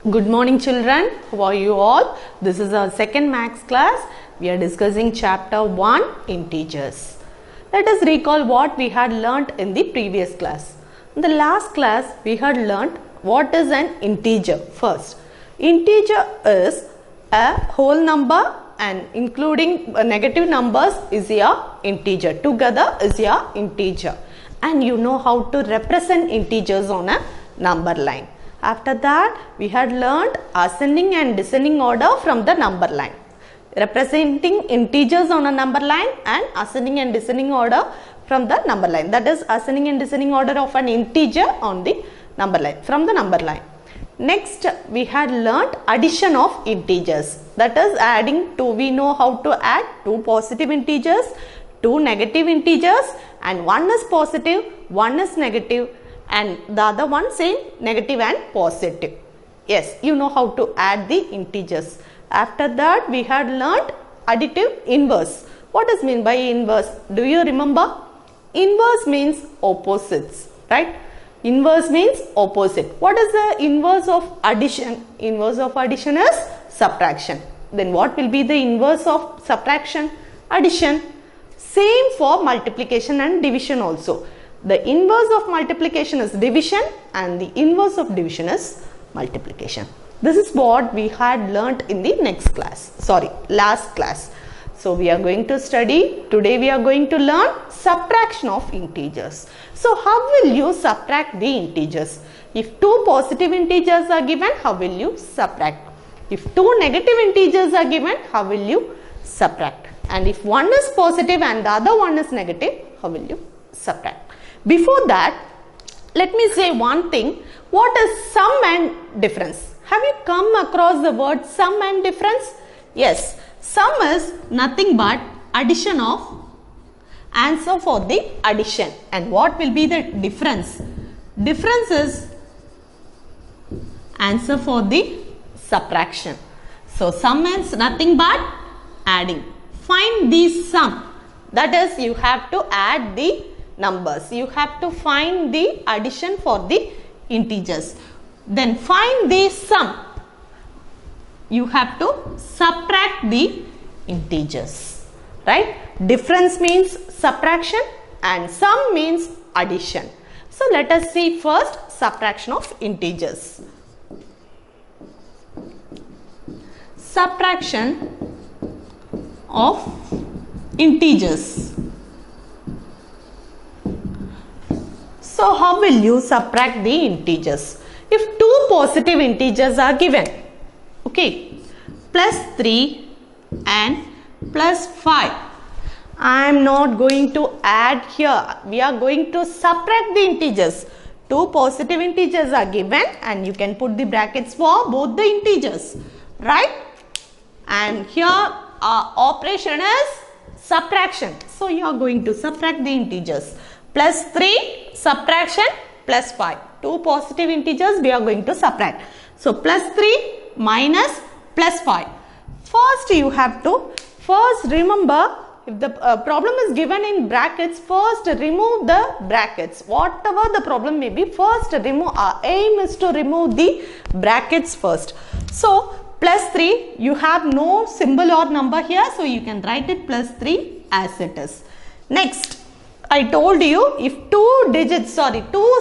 Good morning children, how are you all? This is our second maths class. We are discussing chapter 1 integers. Let us recall what we had learnt in the previous class. In the last class we had learnt what is an integer first. Integer is a whole number and including negative numbers is your integer. Together is your integer. And you know how to represent integers on a number line. After that, we had learned ascending and descending order from the number line. Representing integers on a number line and ascending and descending order from the number line. That is ascending and descending order of an integer on the number line, from the number line. Next, we had learnt addition of integers. That is adding two. We know how to add two positive integers, two negative integers, and one is positive, one is negative, and the other one same negative and positive. Yes, you know how to add the integers. After that, we had learnt additive inverse. What is meant by inverse? Do you remember? Inverse means opposites, right? Inverse means opposite. What is the inverse of addition? Inverse of addition is subtraction. Then what will be the inverse of subtraction? Addition. Same for multiplication and division also. The inverse of multiplication is division and the inverse of division is multiplication. This is what we had learnt in the last class. So we are going to study, today we are going to learn subtraction of integers. So how will you subtract the integers? If two positive integers are given, how will you subtract? If two negative integers are given, how will you subtract? And if one is positive and the other one is negative, how will you subtract? Before that, let me say one thing. What is sum and difference? Have you come across the word sum and difference? Yes, sum is nothing but addition of answer for the addition. And what will be the difference? Difference is answer for the subtraction. So sum means nothing but adding. Find the sum. That is, you have to add the numbers. You have to find the addition for the integers. Then find the sum. You have to subtract the integers. Right? Difference means subtraction and sum means addition. So let us see first subtraction of integers. Subtraction of integers. So how will you subtract the integers? If two positive integers are given, okay, plus 3 and plus 5. I am not going to add here. We are going to subtract the integers. Two positive integers are given and you can put the brackets for both the integers, right? And here our operation is subtraction. So you are going to subtract the integers. Plus 3 subtraction plus 5. Two positive integers we are going to subtract. So plus 3 minus plus 5. First you have to remember, if the problem is given in brackets, first remove the brackets. Whatever the problem may be, first remove. Our aim is to remove the brackets first. So plus 3, you have no symbol or number here, so you can write it plus 3 as it is. Next, I told you if two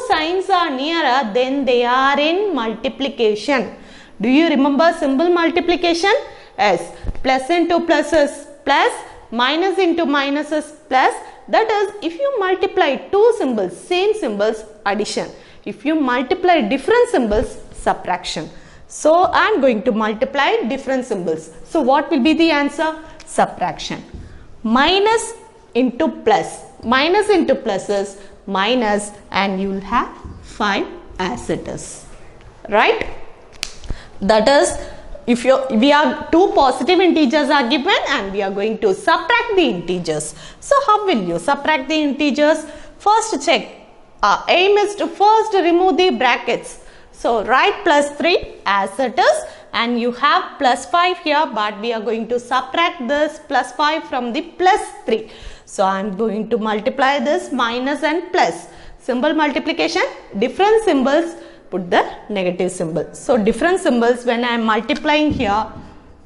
signs are nearer, then they are in multiplication. Do you remember symbol multiplication? Yes, plus into plus is plus, minus into minus is plus. That is, if you multiply two symbols, same symbols, addition. If you multiply different symbols, subtraction. So I am going to multiply different symbols. So what will be the answer? Subtraction. Minus into plus. Minus into plus is minus and you will have 5 as it is. Right? That is, if we are two positive integers are given and we are going to subtract the integers. So how will you subtract the integers? First check. Our aim is to first remove the brackets. So write plus 3 as it is and you have plus 5 here, but we are going to subtract this plus 5 from the plus 3. So I am going to multiply this minus and plus. Symbol multiplication, different symbols put the negative symbol. So different symbols when I am multiplying here,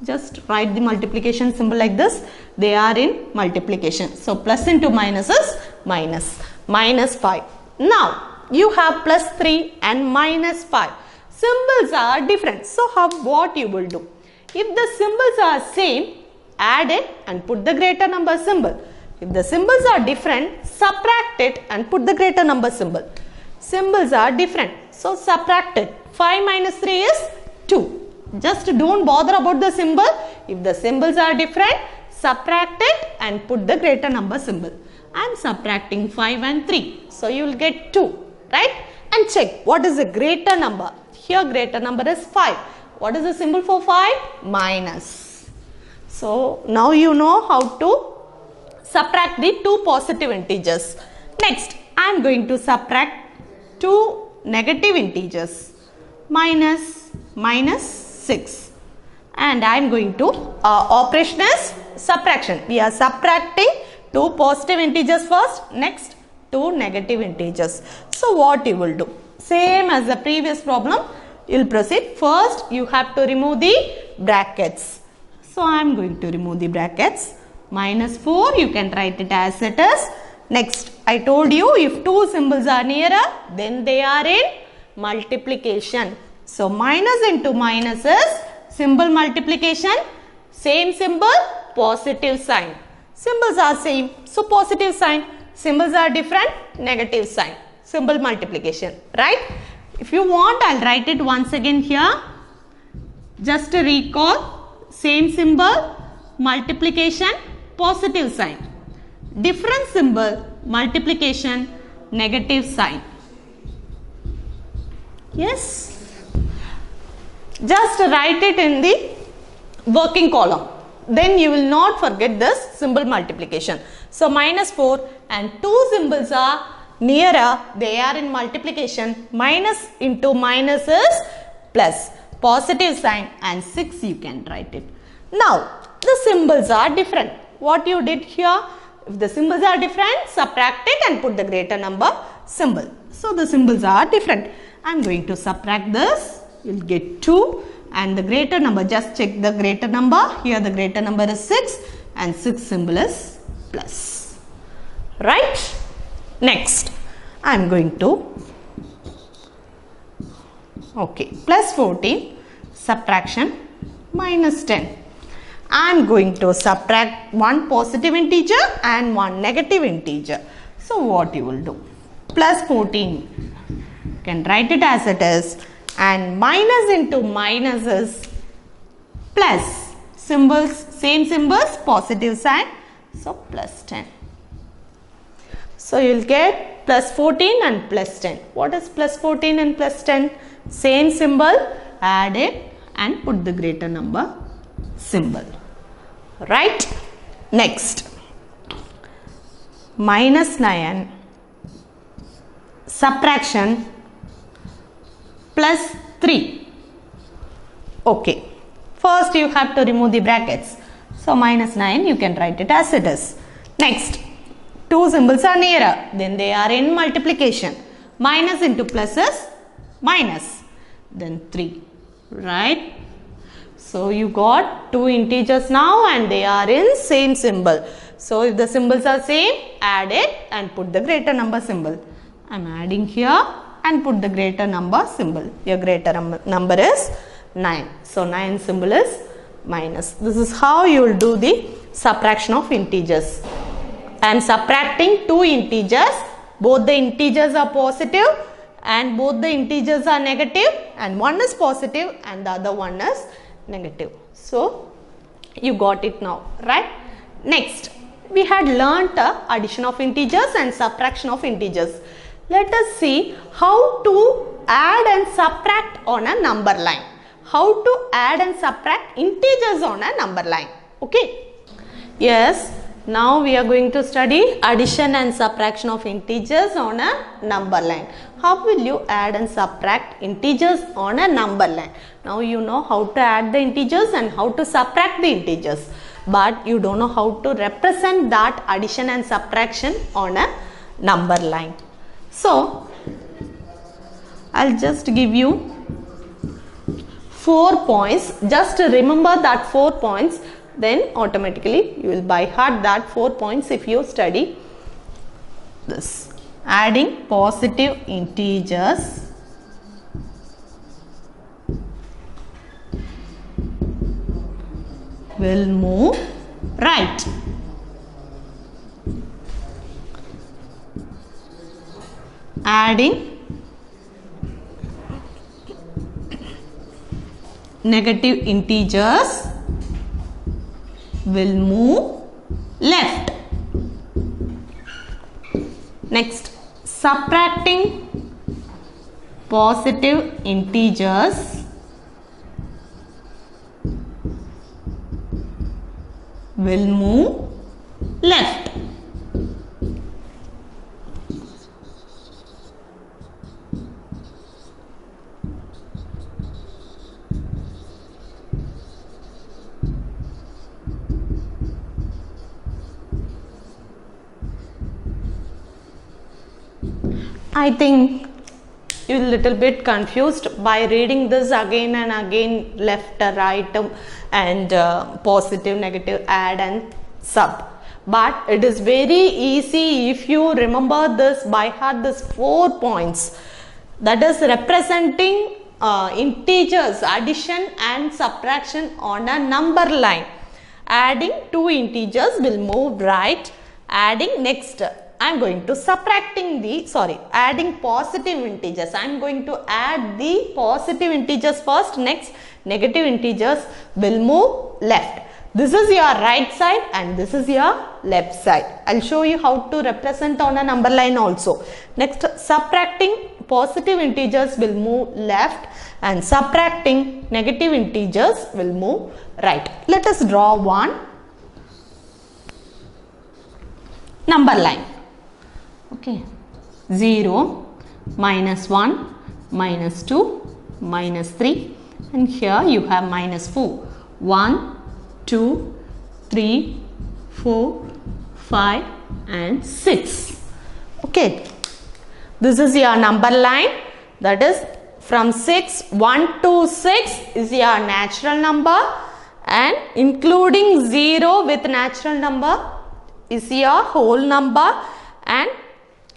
just write the multiplication symbol like this. They are in multiplication. So plus into minus is minus. Minus 5. Now you have plus 3 and minus 5. Symbols are different. So what you will do? If the symbols are same, add it and put the greater number symbol. If the symbols are different, subtract it and put the greater number symbol. Symbols are different. So subtract it. 5 minus 3 is 2. Just don't bother about the symbol. If the symbols are different, subtract it and put the greater number symbol. I am subtracting 5 and 3. So you will get 2. Right? And check what is the greater number. Here greater number is 5. What is the symbol for 5? Minus. So now you know how to subtract the two positive integers. Next, I am going to subtract two negative integers. Minus 6. And I am going to, operation is subtraction. We are subtracting two positive integers first. Next, two negative integers. So what you will do? Same as the previous problem, you will proceed. First, you have to remove the brackets. So I am going to remove the brackets. Minus 4, you can write it as it is. Next, I told you if two symbols are nearer, then they are in multiplication. So minus into minus is symbol multiplication. Same symbol, positive sign. Symbols are same, so positive sign. Symbols are different, negative sign. Symbol multiplication, right? If you want, I'll write it once again here. Just to recall, same symbol, multiplication, positive sign. Different symbol, multiplication, negative sign. Yes? Just write it in the working column. Then you will not forget this symbol multiplication. So minus 4 and two symbols are nearer, they are in multiplication. Minus into minus is plus. Positive sign and 6 you can write it. Now the symbols are different. What you did here? If the symbols are different, subtract it and put the greater number symbol. So the symbols are different. I am going to subtract this. You will get 2 and the greater number, just check the greater number. Here the greater number is 6 and 6 symbol is plus. Right? Next, I am going to, plus 14, subtraction, minus 10. I am going to subtract one positive integer and one negative integer. So what you will do? Plus 14, you can write it as it is, and minus into minus is plus. Symbols, same symbols, positive sign. So plus 10. So you will get plus 14 and plus 10. What is plus 14 and plus 10? Same symbol, add it and put the greater number symbol. Right? Next, minus 9, subtraction, plus 3. Okay. First you have to remove the brackets. So minus 9 you can write it as it is. Next, two symbols are nearer, then they are in multiplication. Minus into plus is minus, then 3. Right? So you got two integers now and they are in same symbol. So if the symbols are same, add it and put the greater number symbol. I am adding here and put the greater number symbol. Your greater number is 9. So 9 symbol is minus. This is how you will do the subtraction of integers. I am subtracting two integers. Both the integers are positive and both the integers are negative, and one is positive and the other one is negative. So you got it now, right? Next, we had learnt addition of integers and subtraction of integers. Let us see how to add and subtract on a number line. How to add and subtract integers on a number line. Okay? Yes. Now we are going to study addition and subtraction of integers on a number line. How will you add and subtract integers on a number line? Now you know how to add the integers and how to subtract the integers, but you don't know how to represent that addition and subtraction on a number line. So I'll just give you 4 points. Just remember that 4 points, then automatically you will by heart that 4 points if you study this. Adding positive integers will move right. Adding negative integers will move left. Next, subtracting positive integers will move left. I think you are little bit confused by reading this again and again, left, right, and positive, negative, add and sub. But it is very easy if you remember this by heart, this 4 points, that is representing integers, addition and subtraction on a number line. Adding 2 integers will move right. Adding next, I am going to adding positive integers. I am going to add the positive integers first. Next, negative integers will move left. This is your right side and this is your left side. I will show you how to represent on a number line also. Next, subtracting positive integers will move left and subtracting negative integers will move right. Let us draw one number line. Okay, 0, minus 1, minus 2, minus 3, and here you have minus 4. 1, 2, 3, 4, 5 and 6. Okay, this is your number line, that is from 1 to 6 is your natural number, and including 0 with natural number is your whole number, and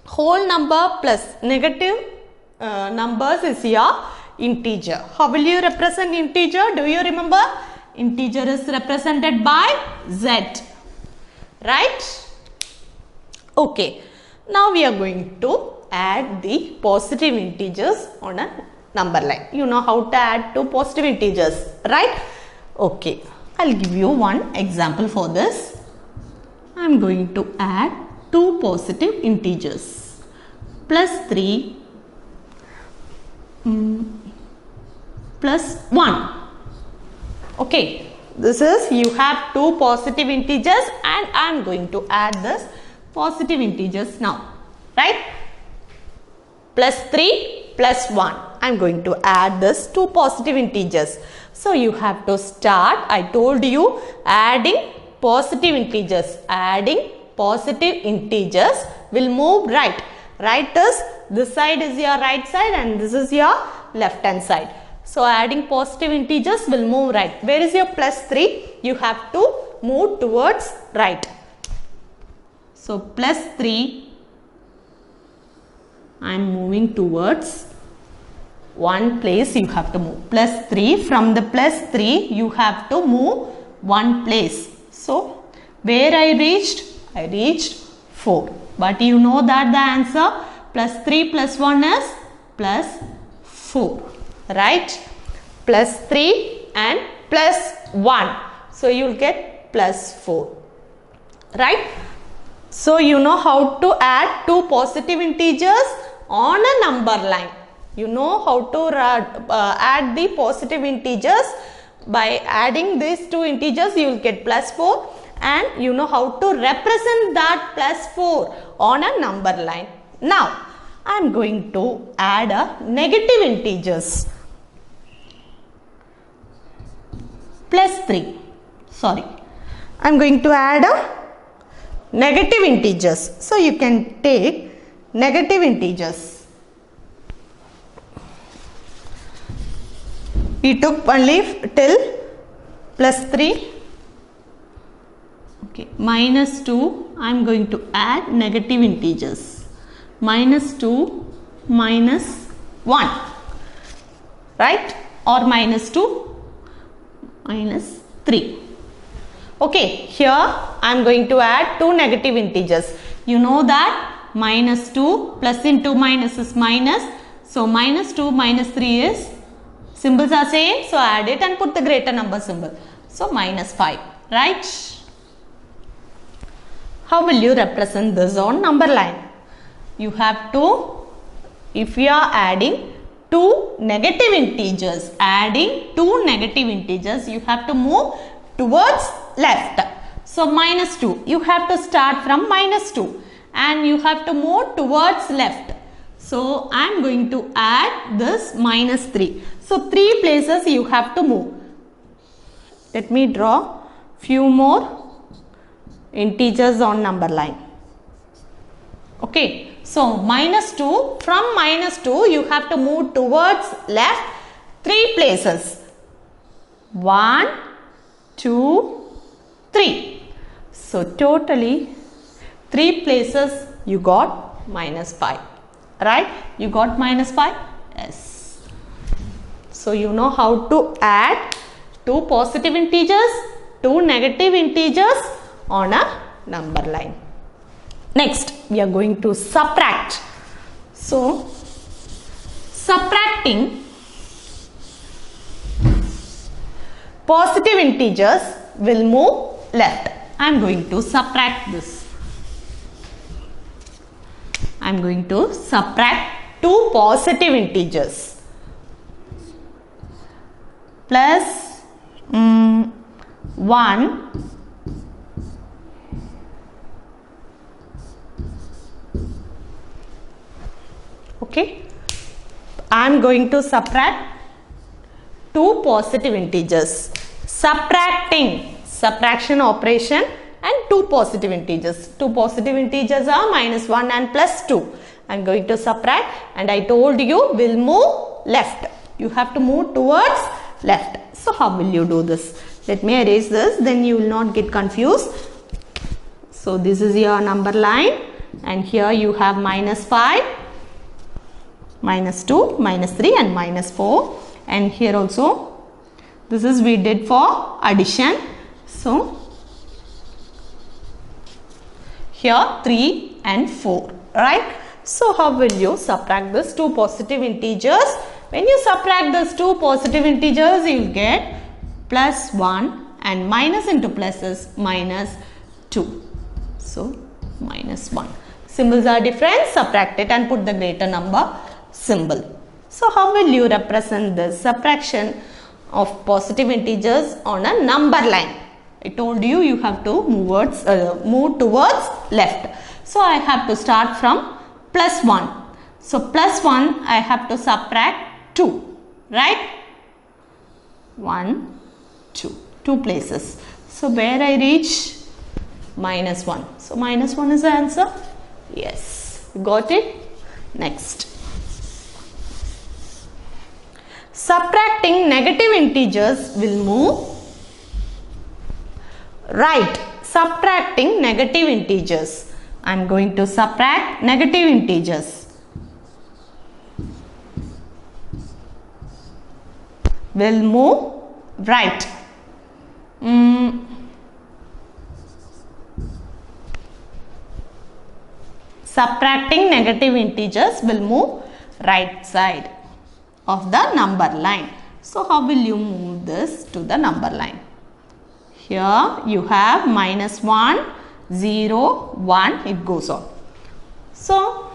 whole number plus negative numbers is your integer. How will you represent integer? Do you remember? Integer is represented by Z, right? Okay, now we are going to add the positive integers on a number line. You know how to add 2 positive integers, right? Okay, I'll give you one example for this. I'm going to add 2 positive integers, plus 3 plus 1. Okay, this is, you have 2 positive integers and I am going to add this positive integers now, right? Plus 3 plus 1. I am going to add this 2 positive integers. So you have to start, I told you, adding positive integers. Adding positive integers will move right. Right is, this side is your right side and this is your left hand side. So adding positive integers will move right. Where is your plus 3? You have to move towards right. So plus 3, I am moving towards one place you have to move. Plus 3, from the plus 3 you have to move one place. So where I reached? I reached 4. But you know that the answer plus 3 plus 1 is plus 4. Right? Plus 3 and plus 1. So you will get plus 4. Right? So you know how to add 2 positive integers on a number line. You know how to add the positive integers. By adding these 2 integers you will get plus 4, and you know how to represent that plus 4 on a number line. Now I am going to add a negative integers. Plus 3. Sorry. I am going to add a negative integers. So you can take negative integers. We took only till plus 3. Okay, minus 2, I am going to add negative integers. Minus 2, minus 1, right? Or minus 2, minus 3. Okay, here I am going to add two negative integers. You know that minus 2 plus into minus is minus. So minus 2 minus 3 is, symbols are same, so add it and put the greater number symbol. So minus 5, right? How will you represent this on number line? You have to, if you are adding two negative integers, you have to move towards left. So minus 2, you have to start from minus 2 and you have to move towards left. So I am going to add this minus 3. So 3 places you have to move. Let me draw few more integers on number line. Okay, so minus 2, from minus 2 you have to move towards left 3 places. 1, 2, 3. So totally 3 places you got minus 5, right? You got minus 5? Yes. So you know how to add two positive integers, two negative integers on a number line. Next, we are going to subtract. So subtracting positive integers will move left. I am going to subtract this. I am going to subtract two positive integers. Plus 1 okay. I am going to subtract two positive integers. Subtraction operation and two positive integers. Two positive integers are minus 1 and plus 2. I am going to subtract and I told you will move left. You have to move towards left. So how will you do this? Let me erase this, then you will not get confused. So this is your number line and here you have minus 5, minus 2, minus 3 and minus 4, and here also this is we did for addition. So here 3 and 4, right? So how will you subtract this two positive integers? When you subtract these two positive integers, you will get plus 1 and minus into plus is minus 2. So minus 1. Symbols are different, subtract it and put the greater number symbol. So how will you represent the subtraction of positive integers on a number line? I told you you have to move towards left. So I have to start from plus 1. So plus 1 I have to subtract 2, right? 1, 2, 2 places. So where I reach? Minus 1. So minus 1 is the answer? Yes. Got it? Next. Subtracting negative integers will move right. Subtracting negative integers. I am going to subtract negative integers. Will move right. Subtracting negative integers will move right side of the number line. So how will you move this to the number line? Here you have minus 1, 0, 1, it goes on. So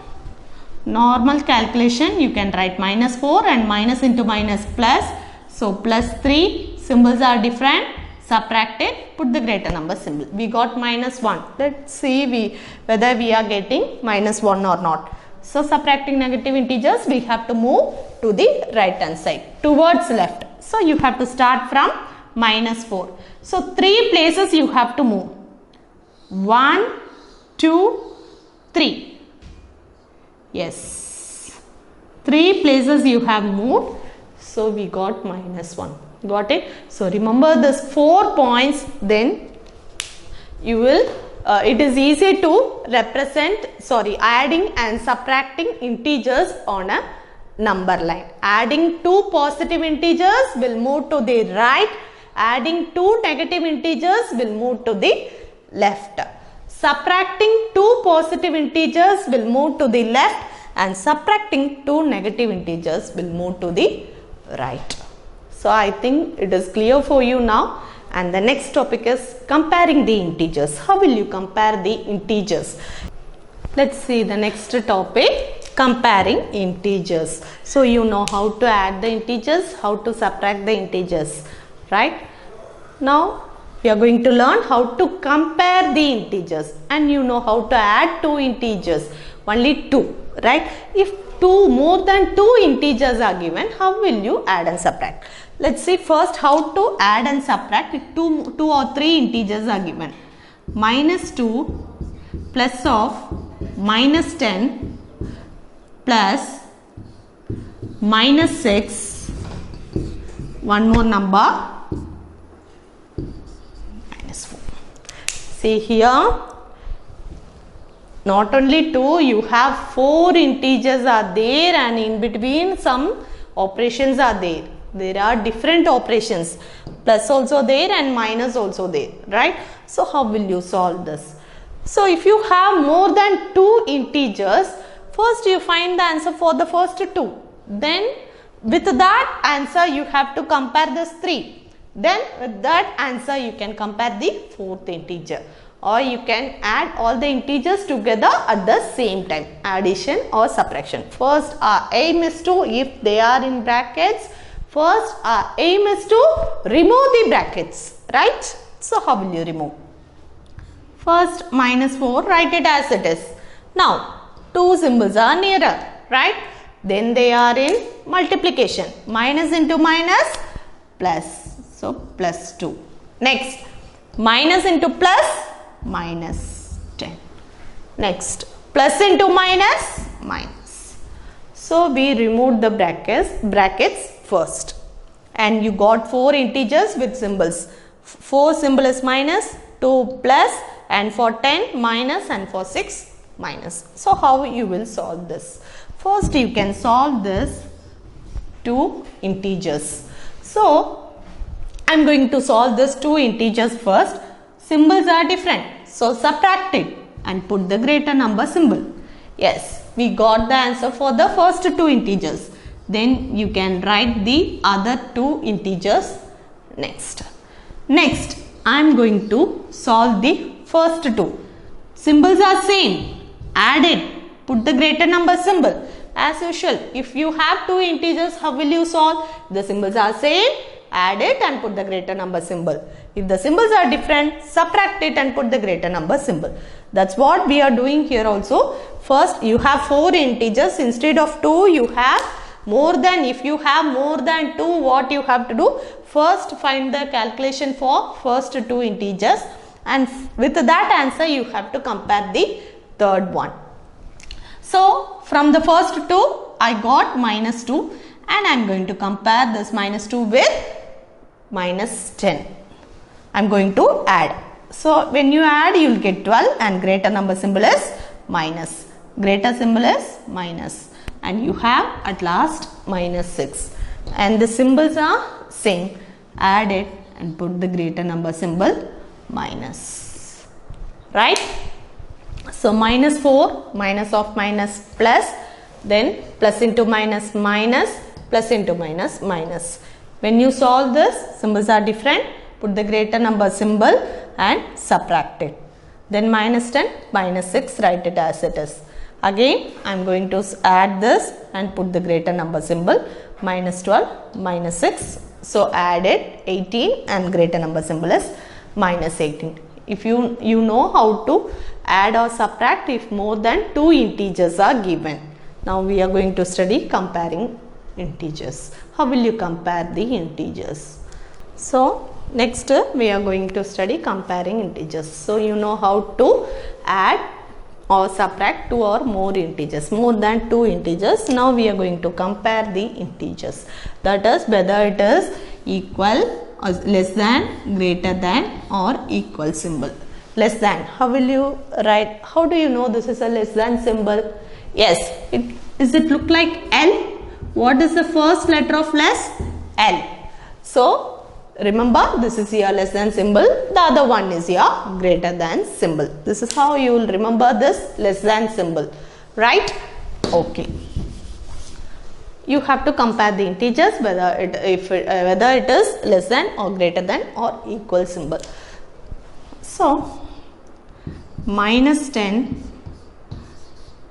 normal calculation, you can write minus 4 and minus into minus plus. So plus 3, symbols are different, subtract it, put the greater number symbol. We got minus 1. Let's see whether we are getting minus 1 or not. So subtracting negative integers, we have to move to the right hand side, towards left. So you have to start from minus 4. So 3 places you have to move. 1, 2, 3. Yes. 3 places you have moved. So we got minus 1. Got it? So remember this 4 points, then you will it is easy to represent adding and subtracting integers on a number line. Adding two positive integers will move to the right, adding two negative integers will move to the left. Subtracting two positive integers will move to the left and subtracting two negative integers will move to the right. So I think it is clear for you now. And the next topic is comparing the integers. How will you compare the integers? Let's see the next topic, comparing integers. So you know how to add the integers, how to subtract the integers, right? Now we are going to learn how to compare the integers, and you know how to add two integers, only two, right? If more than two integers are given, how will you add and subtract? Let's see first how to add and subtract if two or three integers are given. Minus 2 plus of minus 10 plus minus 6, one more number, minus 4. See here, not only 2, you have 4 integers are there, and in between some operations are there. There are different operations, plus also there and minus also there, right? So how will you solve this? So if you have more than 2 integers, first you find the answer for the first 2. Then with that answer you have to compare this 3. Then with that answer you can compare the 4th integer. Or you can add all the integers together at the same time, addition or subtraction. First our aim is to, if they are in brackets, first our aim is to remove the brackets, right? So how will you remove? First minus 4, write it as it is. Now two symbols are nearer, right? Then they are in multiplication. Minus into minus, plus. So plus 2. Next, minus into plus, minus 10. Next, plus into minus, minus. So we removed the brackets first, and you got 4 integers with symbols. 4 symbol is minus, 2 plus, and for 10 minus, and for 6 minus. So how you will solve this? First you can solve this 2 integers. So I am going to solve this 2 integers first. Symbols are different, so subtract it and put the greater number symbol. Yes, we got the answer for the first 2 integers. Then you can write the other 2 integers next. Next, I am going to solve the first 2. Symbols are same. Add it. Put the greater number symbol. As usual, if you have 2 integers, how will you solve? The symbols are same. Add it and put the greater number symbol. If the symbols are different, subtract it and put the greater number symbol. That's what we are doing here also. First, you have 4 integers. Instead of 2, you have more than. If you have more than 2, what you have to do? First, find the calculation for first 2 integers, and with that answer, you have to compare the third one. So, from the first 2, I got minus 2, and I am going to compare this minus 2 with minus 10. I am going to add. So, when you add, you will get 12, and greater number symbol is minus. Greater symbol is minus. And you have at last minus 6. And the symbols are same. Add it and put the greater number symbol minus. Right? So, minus 4, minus of minus plus, then plus into minus minus, plus into minus minus. When you solve this, symbols are different. Put the greater number symbol and subtract it. Then minus 10, minus 6, write it as it is. Again, I am going to add this and put the greater number symbol. Minus 12, minus 6. So, add it 18 and greater number symbol is minus 18. If you know how to add or subtract if more than 2 integers are given. Now, we are going to study comparing integers. How will you compare the integers? So, next we are going to study comparing integers. So, you know how to add or subtract 2 or more integers, more than 2 integers. Now we are going to compare the integers, that is whether it is equal or less than, greater than or equal symbol. Less than, how will you write? How do you know this is a less than symbol? Yes, does it look like L? What is the first letter of less? L. So remember, this is your less than symbol, the other one is your greater than symbol. This is how you will remember this less than symbol, right? Okay. You have to compare the integers whether it is less than or greater than or equal symbol. So minus 10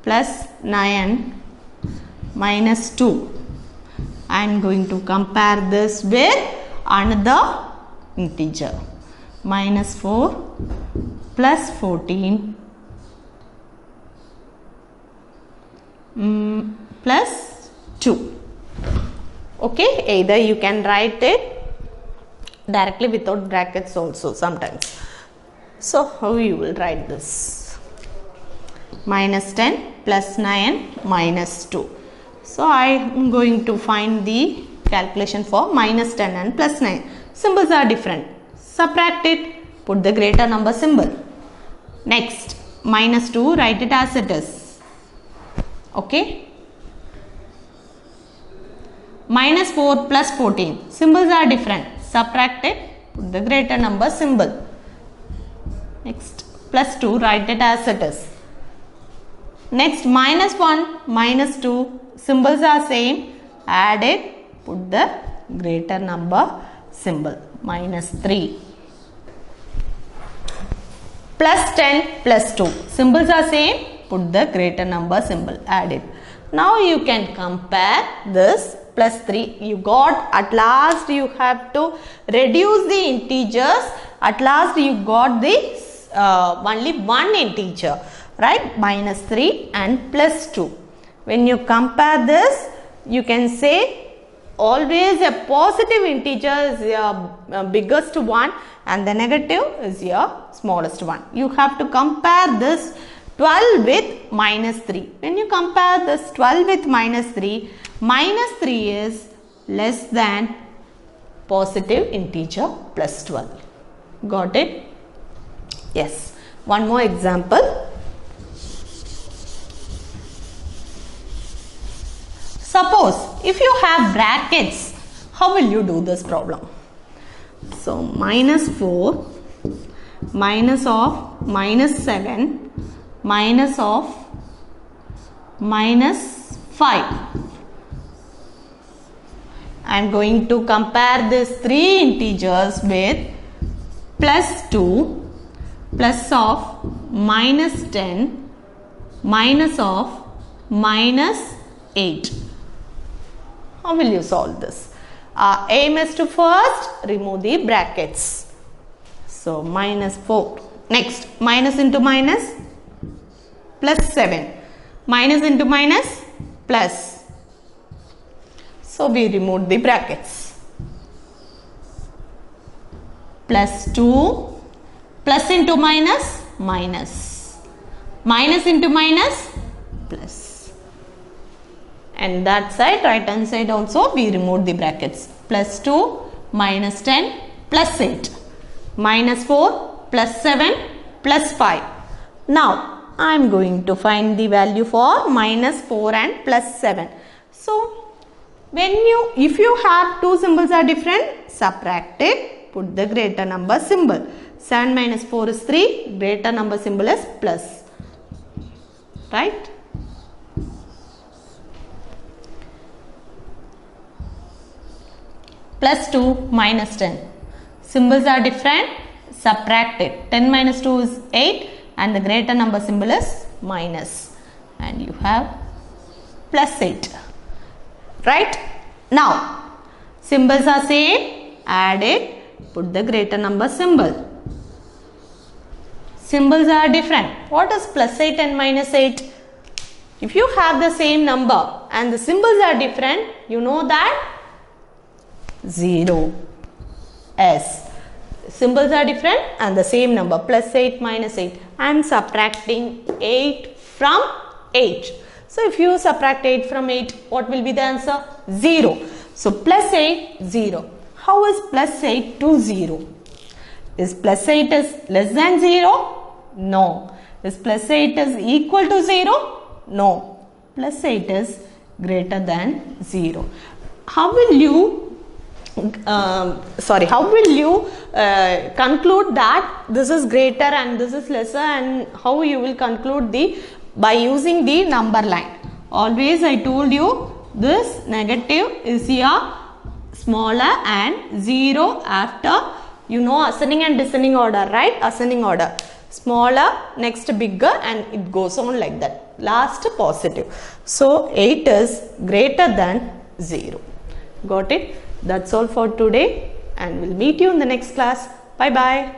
plus 9 minus 2. I am going to compare this with another integer. Minus 4 plus 14 plus 2. Okay, either you can write it directly without brackets also sometimes. So how you will write this? Minus 10 plus 9 minus 2. So I am going to find the calculation for minus 10 and plus 9. Symbols are different. Subtract it, put the greater number symbol. Next, minus 2, write it as it is. Okay. Minus 4 plus 14. Symbols are different. Subtract it, put the greater number symbol. Next, plus 2, write it as it is. Next, minus 1, minus 2. Symbols are same. Add it, put the greater number symbol. Minus 3. Plus 10 plus 2. Symbols are same. Put the greater number symbol. Add it. Now you can compare this plus 3. You got, at last you have to reduce the integers. At last you got the only one integer, right? Minus 3 and plus 2. When you compare this, you can say always a positive integer is your biggest one and the negative is your smallest one. You have to compare this 12 with minus 3. When you compare this 12 with minus 3 is less than positive integer plus 12. Got it? Yes. One more example. Suppose if you have brackets, how will you do this problem? So minus 4 minus of minus 7 minus of minus 5. I am going to compare these three integers with plus 2 plus of minus 10 minus of minus 8. How will you solve this? Our aim is to first remove the brackets. So minus 4. Next, minus into minus plus 7. Minus into minus plus. So we removed the brackets. Plus 2 plus into minus minus. Minus into minus plus. And that side, right hand side also we removed the brackets. Plus 2 minus 10 plus 8. Minus 4 plus 7 plus 5. Now I am going to find the value for minus 4 and plus 7. So if you have two symbols are different, subtract it, put the greater number symbol. 7 minus 4 is 3, greater number symbol is plus. Right? Plus 2 minus 10. Symbols are different. Subtract it. 10 minus 2 is 8 and the greater number symbol is minus. And you have plus 8. Right? Now, symbols are same. Add it. Put the greater number symbol. Symbols are different. What is plus 8 and minus 8? If you have the same number and the symbols are different, you know that 0 S. Symbols are different and the same number plus 8 minus 8. I am subtracting 8 from 8. So if you subtract 8 from 8, what will be the answer? 0. So plus 8, 0. How is plus 8 to 0? Is plus 8 is less than 0? No. Is plus 8 is equal to 0? No. Plus 8 is greater than 0. How will you conclude that this is greater and this is lesser, and how you will conclude by using the number line? Always I told you this negative is your smaller and 0 after, ascending and descending order, right? Ascending order. Smaller, next bigger, and it goes on like that. Last positive. So 8 is greater than 0. Got it? That's all for today, and we'll meet you in the next class. Bye bye.